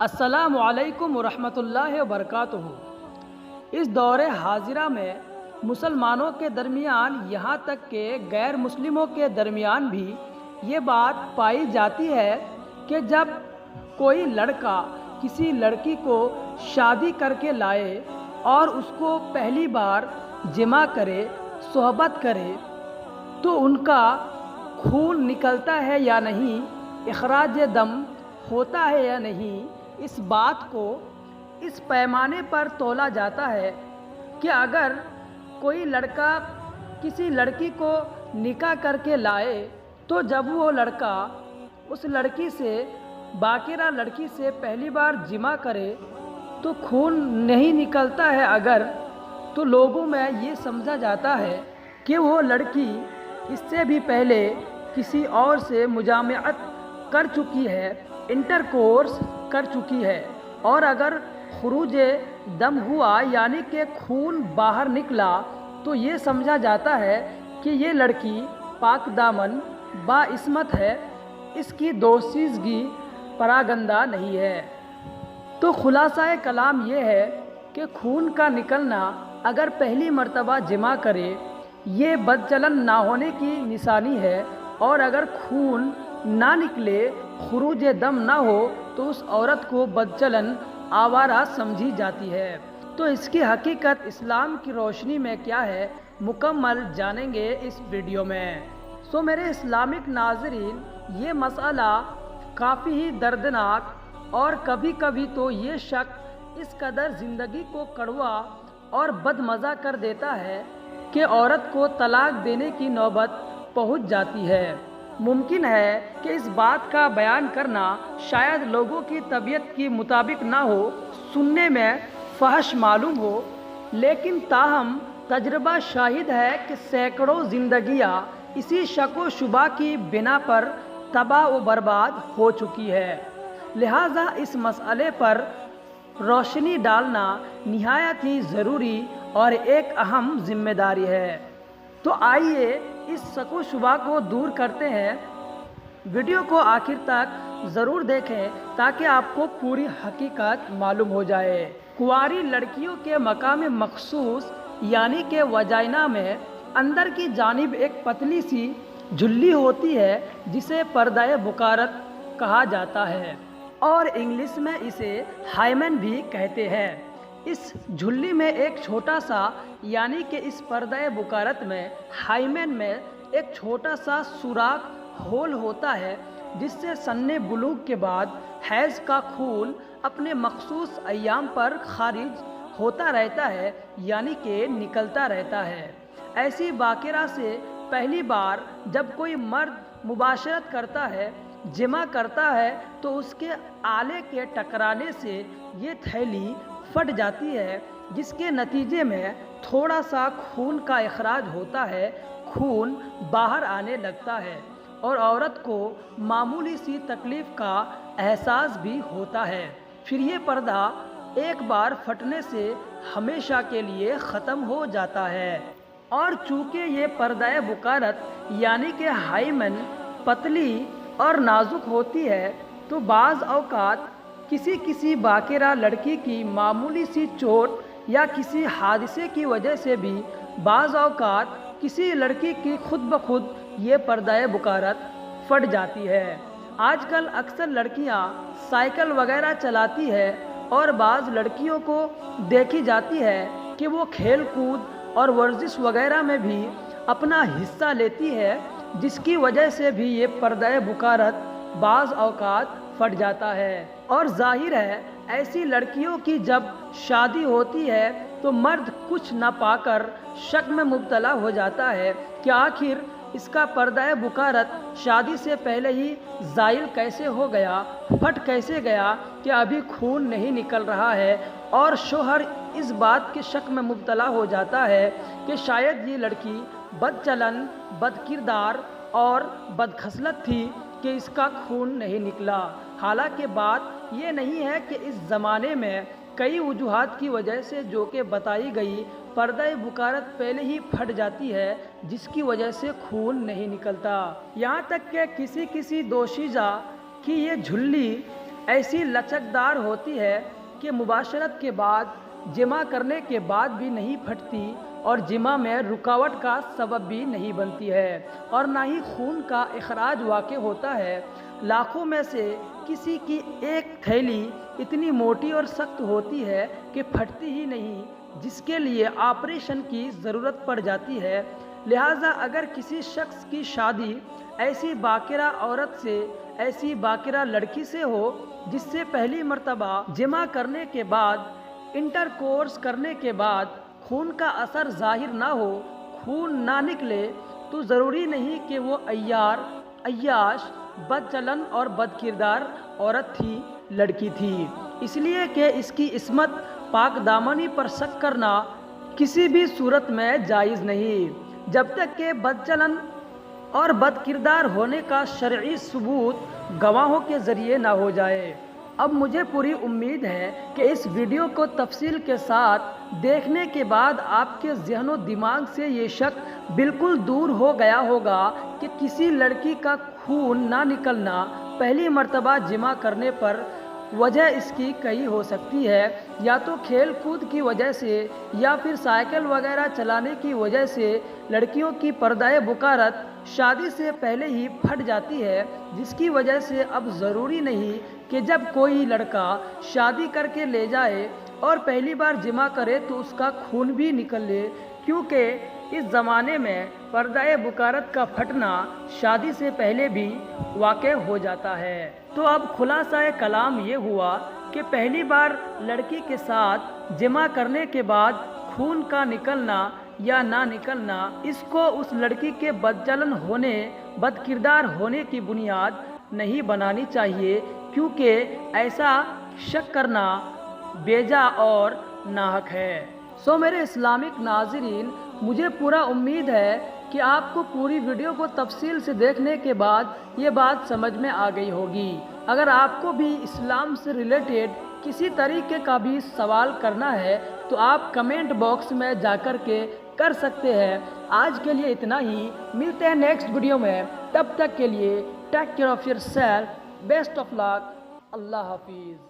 السلام علیکم ورحمۃ اللہ وبرکاتہ۔ اس دور حاضرہ میں مسلمانوں کے درمیان یہاں تک کہ غیر مسلموں کے درمیان بھی یہ بات پائی جاتی ہے کہ جب کوئی لڑکا کسی لڑکی کو شادی کر کے لائے اور اس کو پہلی بار جمع کرے، صحبت کرے، تو ان کا خون نکلتا ہے یا نہیں، اخراج دم ہوتا ہے یا نہیں، اس بات کو اس پیمانے پر تولا جاتا ہے کہ اگر کوئی لڑکا کسی لڑکی کو نکاح کر کے لائے تو جب وہ لڑکا اس لڑکی سے باقرہ لڑکی سے پہلی بار جمع کرے تو خون نہیں نکلتا ہے اگر، تو لوگوں میں یہ سمجھا جاتا ہے کہ وہ لڑکی اس سے بھی پہلے کسی اور سے مجامعت کر چکی ہے، انٹر کورس کر چکی ہے، اور اگر خروج دم ہوا یعنی کہ خون باہر نکلا تو یہ سمجھا جاتا ہے کہ یہ لڑکی پاک دامن باعصمت ہے، اس کی دوشیزگی پراگندہ نہیں ہے۔ تو خلاصہ کلام یہ ہے کہ خون کا نکلنا اگر پہلی مرتبہ جمع کرے یہ بدچلن نہ ہونے کی نشانی ہے، اور اگر خون نہ نکلے، خروج دم نہ ہو، تو اس عورت کو بدچلن آوارہ سمجھی جاتی ہے۔ تو اس کی حقیقت اسلام کی روشنی میں کیا ہے، مکمل جانیں گے اس ویڈیو میں۔ سو میرے اسلامک ناظرین، یہ مسئلہ کافی ہی دردناک اور کبھی کبھی تو یہ شک اس قدر زندگی کو کڑوا اور بدمزہ کر دیتا ہے کہ عورت کو طلاق دینے کی نوبت پہنچ جاتی ہے۔ ممکن ہے کہ اس بات کا بیان کرنا شاید لوگوں کی طبیعت کے مطابق نہ ہو، سننے میں فحش معلوم ہو، لیکن تاہم تجربہ شاہد ہے کہ سینکڑوں زندگیاں اسی شک و شبہ کی بنا پر تباہ و برباد ہو چکی ہے۔ لہٰذا اس مسئلے پر روشنی ڈالنا نہایت ہی ضروری اور ایک اہم ذمہ داری ہے۔ تو آئیے اس شک و شبہ کو دور کرتے ہیں۔ ویڈیو کو آخر تک ضرور دیکھیں تاکہ آپ کو پوری حقیقت معلوم ہو جائے۔ کنواری لڑکیوں کے مقام مخصوص یعنی کہ وجائنا میں اندر کی جانب ایک پتلی سی جھلی ہوتی ہے جسے پردہ بکارت کہا جاتا ہے، اور انگلش میں اسے ہائمن بھی کہتے ہیں۔ اس جھلی میں ایک چھوٹا سا یعنی کہ اس پردہ بکارت میں ہائمن میں ایک چھوٹا سا سوراخ ہول ہوتا ہے جس سے سن بلوغ کے بعد حیض کا خون اپنے مخصوص ایام پر خارج ہوتا رہتا ہے یعنی کہ نکلتا رہتا ہے۔ ایسی باقرہ سے پہلی بار جب کوئی مرد مباشرت کرتا ہے، جمع کرتا ہے، تو اس کے آلے کے ٹکرانے سے یہ تھیلی پھٹ جاتی ہے جس کے نتیجے میں تھوڑا سا خون کا اخراج ہوتا ہے، خون باہر آنے لگتا ہے اور عورت کو معمولی سی تکلیف کا احساس بھی ہوتا ہے۔ پھر یہ پردہ ایک بار پھٹنے سے ہمیشہ کے لیے ختم ہو جاتا ہے، اور چونکہ یہ پردہ بکارت یعنی کہ ہائمن پتلی اور نازک ہوتی ہے تو بعض اوقات کسی باقرہ لڑکی کی معمولی سی چوٹ یا کسی حادثے کی وجہ سے بھی بعض اوقات کسی لڑکی کی خود بخود یہ پردہ بکارت پھٹ جاتی ہے۔ آج کل اکثر لڑکیاں سائیکل وغیرہ چلاتی ہے اور بعض لڑکیوں کو دیکھی جاتی ہے کہ وہ کھیل کود اور ورزش وغیرہ میں بھی اپنا حصہ لیتی ہے، جس کی وجہ سے بھی یہ پردہ بکارت بعض اوقات پھٹ جاتا ہے۔ اور ظاہر ہے ایسی لڑکیوں کی جب شادی ہوتی ہے تو مرد کچھ نہ پا کر شک میں مبتلا ہو جاتا ہے کہ آخر اس کا پردہ بکارت شادی سے پہلے ہی زائل کیسے ہو گیا، پھٹ کیسے گیا کہ ابھی خون نہیں نکل رہا ہے، اور شوہر اس بات کے شک میں مبتلا ہو جاتا ہے کہ شاید یہ لڑکی بد چلن، بد کردار اور بد خصلت تھی کہ اس کا خون نہیں نکلا۔ حالانکہ بات یہ نہیں ہے کہ اس زمانے میں کئی وجوہات کی وجہ سے جو کہ بتائی گئی پردہ بکارت پہلے ہی پھٹ جاتی ہے جس کی وجہ سے خون نہیں نکلتا۔ یہاں تک کہ کسی دوشیزہ کی یہ جھلی ایسی لچکدار ہوتی ہے کہ مباشرت کے بعد جمع کرنے کے بعد بھی نہیں پھٹتی اور جمع میں رکاوٹ کا سبب بھی نہیں بنتی ہے اور نہ ہی خون کا اخراج واقع ہوتا ہے۔ لاکھوں میں سے کسی کی ایک تھیلی اتنی موٹی اور سخت ہوتی ہے کہ پھٹتی ہی نہیں، جس کے لیے آپریشن کی ضرورت پڑ جاتی ہے۔ لہٰذا اگر کسی شخص کی شادی ایسی باکرہ عورت سے، ایسی باکرہ لڑکی سے ہو جس سے پہلی مرتبہ جمع کرنے کے بعد، انٹرکورس کرنے کے بعد خون کا اثر ظاہر نہ ہو، خون نہ نکلے، تو ضروری نہیں کہ وہ عیار، عیاش، بدچلن اور بد کردار عورت تھی، لڑکی تھی، اس لیے کہ اس کی عصمت پاک دامنی پر شک کرنا کسی بھی صورت میں جائز نہیں، جب تک کہ بدچلن اور بد کردار ہونے کا شرعی ثبوت گواہوں کے ذریعے نہ ہو جائے۔ اب مجھے پوری امید ہے کہ اس ویڈیو کو تفصیل کے ساتھ دیکھنے کے بعد آپ کے ذہن و دماغ سے یہ شک بالکل دور ہو گیا ہوگا کہ کسی لڑکی کا خون نہ نکلنا پہلی مرتبہ جمع کرنے پر وجہ اس کی کئی ہو سکتی ہے، یا تو کھیل کود کی وجہ سے یا پھر سائیکل وغیرہ چلانے کی وجہ سے لڑکیوں کی پردہ بکارت شادی سے پہلے ہی پھٹ جاتی ہے، جس کی وجہ سے اب ضروری نہیں کہ جب کوئی لڑکا شادی کر کے لے جائے اور پہلی بار جمع کرے تو اس کا خون بھی نکل لے، کیونکہ اس زمانے میں پردہ بکارت کا پھٹنا شادی سے پہلے بھی واقع ہو جاتا ہے۔ تو اب خلاصہ کلام یہ ہوا کہ پہلی بار لڑکی کے ساتھ جمع کرنے کے بعد خون کا نکلنا یا نہ نکلنا اس کو اس لڑکی کے بدچلن ہونے، بد کردار ہونے کی بنیاد نہیں بنانی چاہیے، کیونکہ ایسا شک کرنا بیجا اور ناحق ہے۔ سو میرے اسلامک ناظرین، مجھے پورا امید ہے کہ آپ کو پوری ویڈیو کو تفصیل سے دیکھنے کے بعد یہ بات سمجھ میں آ گئی ہوگی۔ اگر آپ کو بھی اسلام سے ریلیٹڈ کسی طریقے کا بھی سوال کرنا ہے تو آپ کمنٹ باکس میں جا کر کے کر سکتے ہیں۔ آج کے لیے اتنا ہی، ملتے ہیں نیکسٹ ویڈیو میں، تب تک کے لیے take care of yourself, best of luck, اللہ حافظ۔